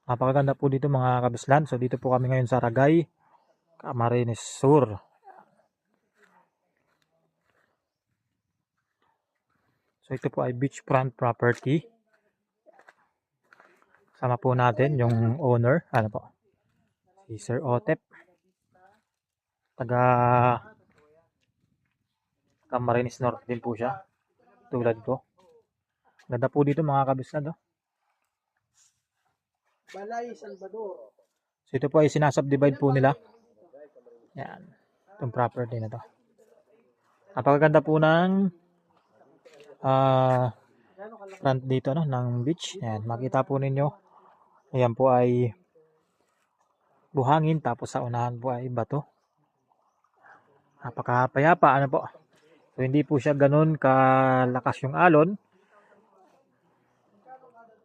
Napakaganda po dito mga kabislan. So dito po kami ngayon sa Ragay, Camarines Sur. So ito po ay beachfront property. Sama po natin yung owner, ano po, si Sir Otep. Taga Camarines North din po siya, tulad ko. Ganda po dito mga kabislan, no? Balay Salvador. So ito po ay sinasubdivide po nila. Yan, itong property na to. Napakaganda po ng front dito, no, ng beach. Yan, makita po ninyo. Ayan po ay buhangin, tapos sa unahan po ay bato. Napakapayapa, ano po. So hindi po siya ganun kalakas yung alon.